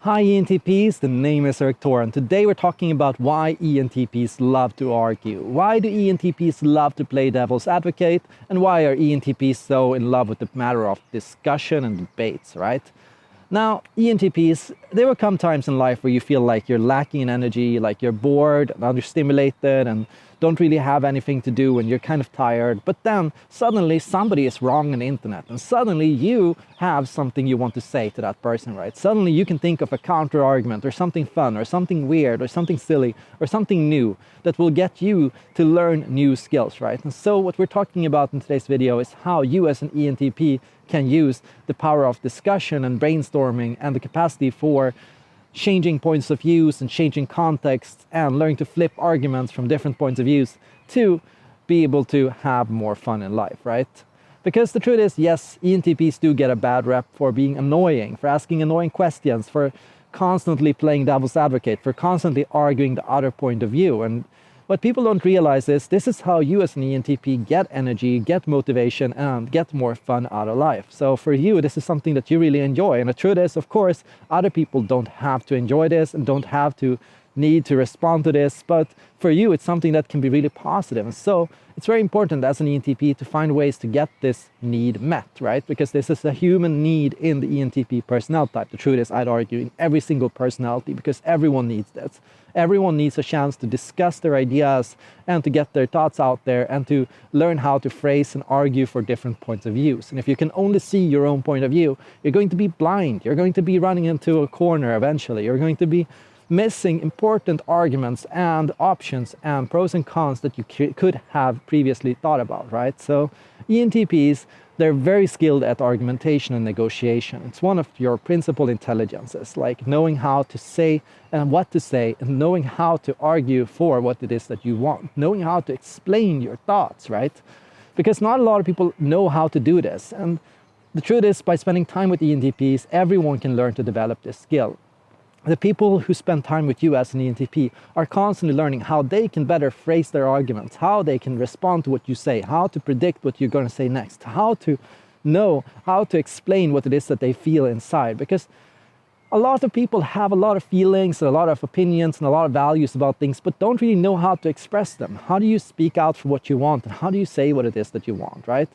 Hi ENTPs, the name is Erik Thor and today we're talking about why ENTPs love to argue. Why do ENTPs love to play devil's advocate, and why are ENTPs so in love with the matter of discussion and debates, right? Now, ENTPs, there will come times in life where you feel like you're lacking in energy, like you're bored and understimulated and don't really have anything to do and you're kind of tired. But then suddenly somebody is wrong on the internet and suddenly you have something you want to say to that person, right? Suddenly you can think of a counter argument or something fun or something weird or something silly or something new that will get you to learn new skills, right? And so what we're talking about in today's video is how you as an ENTP can use the power of discussion and brainstorming and the capacity for changing points of views and changing contexts and learning to flip arguments from different points of views to be able to have more fun in life, right? Because the truth is, yes, ENTPs do get a bad rep for being annoying, for asking annoying questions, for constantly playing devil's advocate, for constantly arguing the other point of view. And what people don't realize is this is how you as an ENTP get energy, get motivation, and get more fun out of life. So for you, this is something that you really enjoy. And the truth is, of course, other people don't have to enjoy this and don't have to need to respond to this. But for you, it's something that can be really positive. And so it's very important as an ENTP to find ways to get this need met, right? Because this is a human need in the ENTP personality type. The truth is, I'd argue, in every single personality, because everyone needs this. Everyone needs a chance to discuss their ideas and to get their thoughts out there and to learn how to phrase and argue for different points of views. And if you can only see your own point of view, you're going to be blind. You're going to be running into a corner eventually. You're going to be missing important arguments and options and pros and cons that you could have previously thought about, right? So ENTPs, they're very skilled at argumentation and negotiation. It's one of your principal intelligences, like knowing how to say and what to say and knowing how to argue for what it is that you want, knowing how to explain your thoughts, right? Because not a lot of people know how to do this. And the truth is, by spending time with ENTPs, everyone can learn to develop this skill. The people who spend time with you as an ENTP are constantly learning how they can better phrase their arguments, how they can respond to what you say, how to predict what you're going to say next, how to know how to explain what it is that they feel inside. Because a lot of people have a lot of feelings, a lot of opinions, and a lot of values about things, but don't really know how to express them. How do you speak out for what you want, and how do you say what it is that you want, right?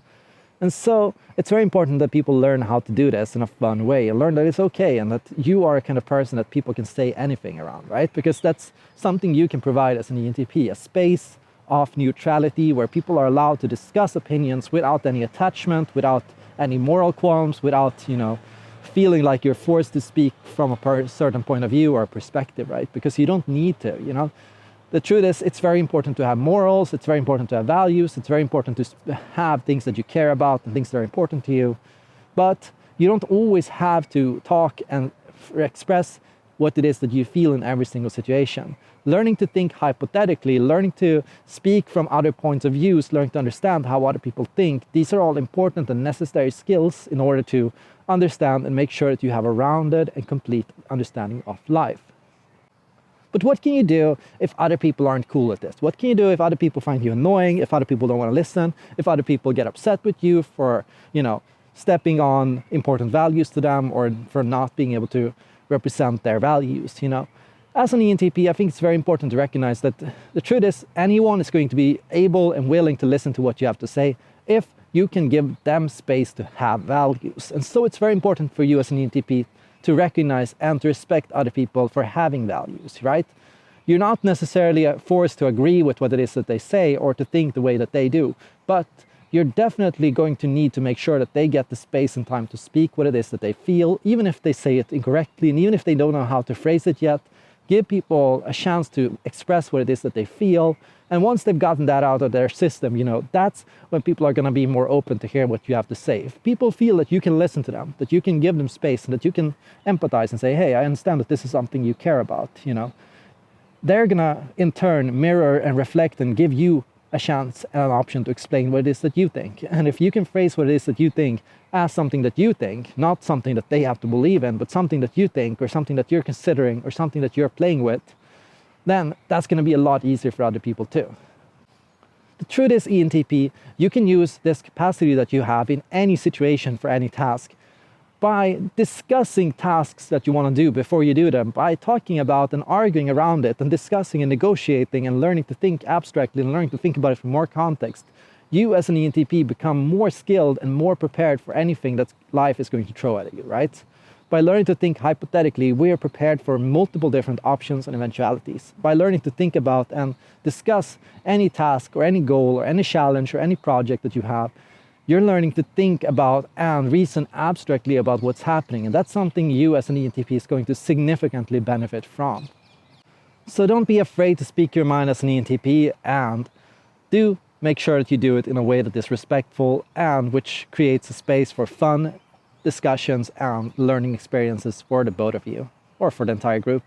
And so it's very important that people learn how to do this in a fun way and learn that it's okay and that you are a kind of person that people can say anything around, right? Because that's something you can provide as an ENTP, a space of neutrality where people are allowed to discuss opinions without any attachment, without any moral qualms, without, feeling like you're forced to speak from a certain point of view or perspective, right? Because you don't need to, The truth is, it's very important to have morals, it's very important to have values, it's very important to have things that you care about and things that are important to you. But you don't always have to talk and express what it is that you feel in every single situation. Learning to think hypothetically, learning to speak from other points of views, learning to understand how other people think, these are all important and necessary skills in order to understand and make sure that you have a rounded and complete understanding of life. But what can you do if other people aren't cool with this? What can you do if other people find you annoying, if other people don't want to listen, if other people get upset with you for, stepping on important values to them or for not being able to represent their values, As an ENTP, I think it's very important to recognize that the truth is anyone is going to be able and willing to listen to what you have to say if you can give them space to have values. And so it's very important for you as an ENTP to recognize and to respect other people for having values, right? You're not necessarily forced to agree with what it is that they say or to think the way that they do, but you're definitely going to need to make sure that they get the space and time to speak what it is that they feel, even if they say it incorrectly and even if they don't know how to phrase it yet. Give people a chance to express what it is that they feel. And once they've gotten that out of their system, that's when people are going to be more open to hear what you have to say. If people feel that you can listen to them, that you can give them space, and that you can empathize and say, hey, I understand that this is something you care about, they're going to, in turn, mirror and reflect and give you a chance and an option to explain what it is that you think. And if you can phrase what it is that you think as something that you think, not something that they have to believe in, but something that you think or something that you're considering or something that you're playing with, then that's going to be a lot easier for other people too. The truth is, ENTP, you can use this capacity that you have in any situation for any task by discussing tasks that you want to do before you do them, by talking about and arguing around it and discussing and negotiating and learning to think abstractly and learning to think about it from more context, you as an ENTP become more skilled and more prepared for anything that life is going to throw at you, right? By learning to think hypothetically, we are prepared for multiple different options and eventualities. By learning to think about and discuss any task or any goal or any challenge or any project that you have, you're learning to think about and reason abstractly about what's happening. And that's something you as an ENTP is going to significantly benefit from. So don't be afraid to speak your mind as an ENTP, and do make sure that you do it in a way that is respectful and which creates a space for fun discussions and learning experiences for the both of you, or for the entire group.